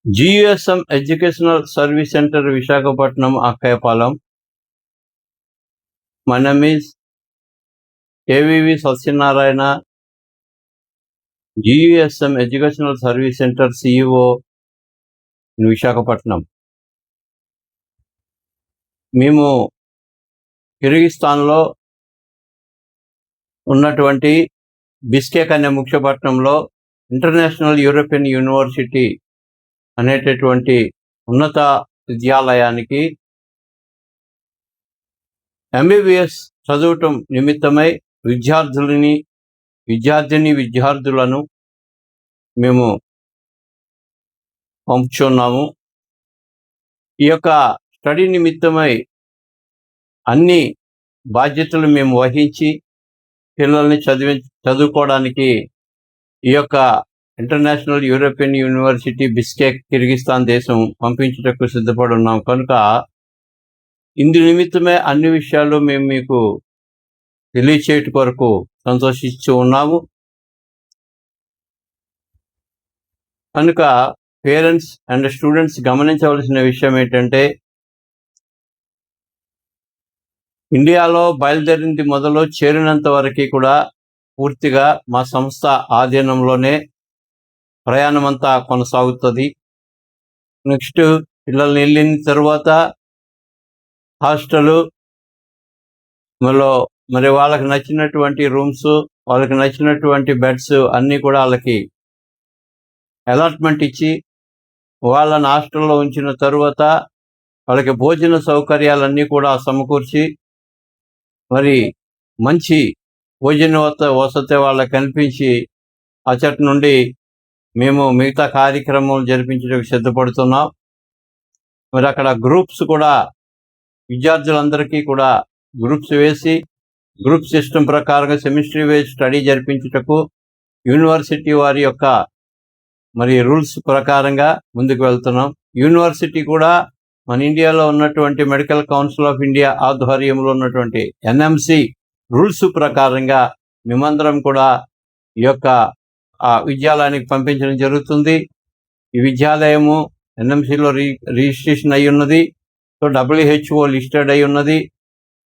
GUSM Educational Service Center, Visakhapatnam, Akkayapalam. My name is KVV Satyanarayana, GUSM Educational Service Center CEO in Visakhapatnam. మేము కిర్గిస్తాన్లో ఉన్నటువంటి బిస్కెక్ అనే ముఖ్య పట్టణంలో international European university అనేటటువంటి ఉన్నత విద్యాలయానికి MBBS చదవటం నిమిత్తమై విద్యార్థులను మేము పంపుచున్నాము. ఈ యొక్క స్టడీ నిమిత్తమై అన్ని బాధ్యతలు మేము వహించి పిల్లల్ని చదువుకోవడానికి ఈ యొక్క ఇంటర్నేషనల్ యూరోపియన్ యూనివర్సిటీ బిస్కెక్ కిర్గిస్తాన్ దేశం పంపించుటకు సిద్ధపడి ఉన్నాం. కనుక ఇందు నిమిత్తమే అన్ని విషయాలు మేము మీకు తెలియచేయట కొరకు సంతోషిస్తూ ఉన్నాము. కనుక పేరెంట్స్ అండ్ స్టూడెంట్స్ గమనించవలసిన విషయం ఏంటంటే, ఇండియాలో బయలుదేరింది మొదలు చేరినంత వరకు కూడా పూర్తిగా మా సంస్థ ఆధీనంలోనే ప్రయాణమంతా కొనసాగుతుంది. నెక్స్ట్ పిల్లల్ని వెళ్ళిన తర్వాత హాస్టలు, మరి వాళ్ళకి నచ్చినటువంటి రూమ్స్, వాళ్ళకి నచ్చినటువంటి బెడ్స్ అన్నీ కూడా వాళ్ళకి అలాట్మెంట్ ఇచ్చి వాళ్ళని హాస్టల్లో ఉంచిన తరువాత వాళ్ళకి భోజన సౌకర్యాలన్నీ కూడా సమకూర్చి మరి మంచి భోజన వసతి వాళ్ళకి కల్పించి అచ్చటి నుండి మేము మిగతా కార్యక్రమం జరిపించడానికి సిద్ధపడుతున్నాం. మరి అక్కడ గ్రూప్స్ కూడా విద్యార్థులందరికీ కూడా గ్రూప్స్ వేసి గ్రూప్ సిస్టమ్ ప్రకారంగా సెమిస్టర్ వైజ్ స్టడీ జరిపించుటకు యూనివర్సిటీ వారి యొక్క మరి రూల్స్ ప్రకారంగా ముందుకు వెళ్తున్నాం. యూనివర్సిటీ కూడా మన ఇండియాలో ఉన్నటువంటి మెడికల్ కౌన్సిల్ ఆఫ్ ఇండియా ఆధ్వర్యంలో ఉన్నటువంటి NMC రూల్స్ ప్రకారంగా మేమందరం కూడా ఈ యొక్క విద్యాలయానికి పంపించడం జరుగుతుంది. ఈ విద్యాలయము NMCలో రిజిస్ట్రేషన్ అయి ఉన్నది. సో WHO లిస్టెడ్ అయి ఉన్నది.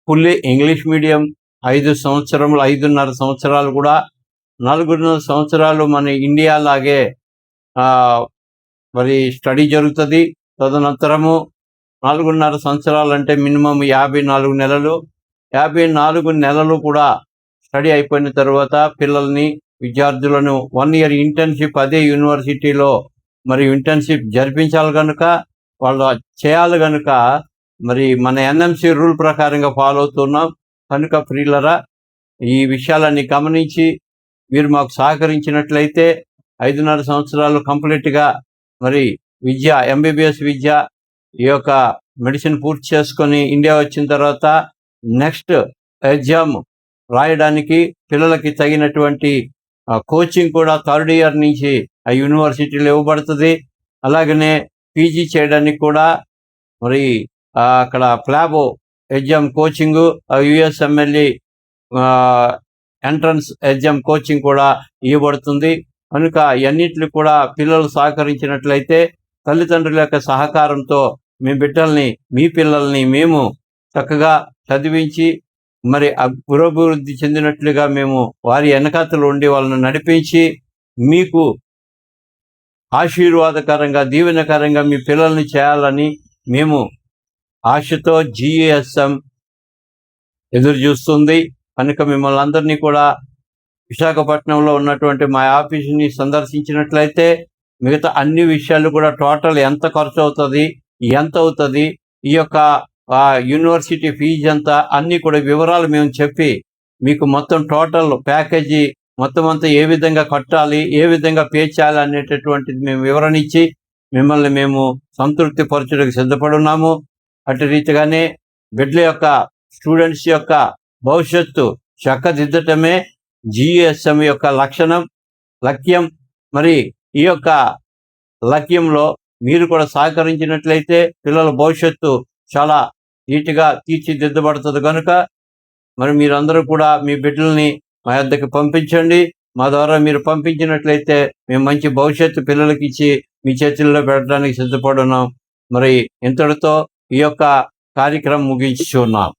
ఫుల్లీ ఇంగ్లీష్ మీడియం 5.5 సంవత్సరాలు కూడా 4.5 సంవత్సరాలు మన ఇండియా లాగే మరి స్టడీ జరుగుతుంది. తదనంతరము 4.5 సంవత్సరాలు అంటే మినిమం 54 నెలలు. 54 నెలలు కూడా స్టడీ అయిపోయిన తర్వాత విద్యార్థులను 1 year ఇంటర్న్షిప్ అదే యూనివర్సిటీలో మరి ఇంటర్న్షిప్ జరిపించాలి కనుక, వాళ్ళు చేయాలి కనుక మరి మన NMC రూల్ ప్రకారంగా ఫాలో అవుతున్నాం. కనుక ప్రియులరా, ఈ విషయాలన్నీ గమనించి మీరు మాకు సహకరించినట్లయితే 5.5 సంవత్సరాలు కంప్లీట్గా మరి MBBS విద్య, ఈ యొక్క మెడిసిన్ పూర్తి చేసుకొని ఇండియా వచ్చిన తర్వాత నెక్స్ట్ ఎగ్జామ్ రాయడానికి పిల్లలకి తగినటువంటి కోచింగ్ కూడా 3rd year నుంచి ఆ యూనివర్సిటీలో ఇవ్వబడుతుంది. అలాగనే PG చేయడానికి కూడా మరి అక్కడ PLAB exam coaching, USMLE entrance exam coaching కూడా ఇవ్వబడుతుంది. కనుక ఇవన్నిటిని కూడా పిల్లలు సహకరించినట్లయితే తల్లిదండ్రుల యొక్క సహకారంతో మీ పిల్లల్ని మేము చక్కగా చదివించి మరి పురోభివృద్ధి చెందినట్లుగా మేము వారి వెనకాతలు ఉండి వాళ్ళని నడిపించి మీకు ఆశీర్వాదకరంగా దీవెనకరంగా మీ పిల్లల్ని చేయాలని మేము ఆశతో GUSM ఎదురు చూస్తుంది. కనుక మిమ్మల్ని అందరినీ కూడా విశాఖపట్నంలో ఉన్నటువంటి మా ఆఫీసుని సందర్శించినట్లయితే మిగతా అన్ని విషయాలు కూడా టోటల్ ఎంత ఖర్చు అవుతుంది, ఎంత అవుతుంది, ఈ యొక్క యూనివర్సిటీ ఫీజు ఎంత, అన్నీ కూడా వివరాలు మేము చెప్పి మీకు మొత్తం టోటల్ ప్యాకేజీ మొత్తం అంతా ఏ విధంగా కట్టాలి, ఏ విధంగా పే చేయాలి అనేటటువంటిది మేము వివరణ ఇచ్చి మిమ్మల్ని మేము సంతృప్తి పరచడానికి సిద్ధపడి ఉన్నాము. అటు రీతిగానే బిడ్డల యొక్క స్టూడెంట్స్ యొక్క భవిష్యత్తు చక్కదిద్దటమే GUSM యొక్క లక్ష్యం. మరి ఈ యొక్క లక్ష్యంలో మీరు కూడా సహకరించినట్లయితే పిల్లల భవిష్యత్తు చాలా నీట్గా తీర్చిదిద్దబడుతుంది. కనుక మరి మీరందరూ కూడా మీ బిడ్డల్ని మా వద్దకు పంపించండి. మా ద్వారా మీరు పంపించినట్లయితే మేము మంచి భవిష్యత్తు పిల్లలకి ఇచ్చి మీ చేతుల్లో పెట్టడానికి సిద్ధపడున్నాం. మరి ఇంతటితో ఈ యొక్క కార్యక్రమం ముగించుచున్నాం.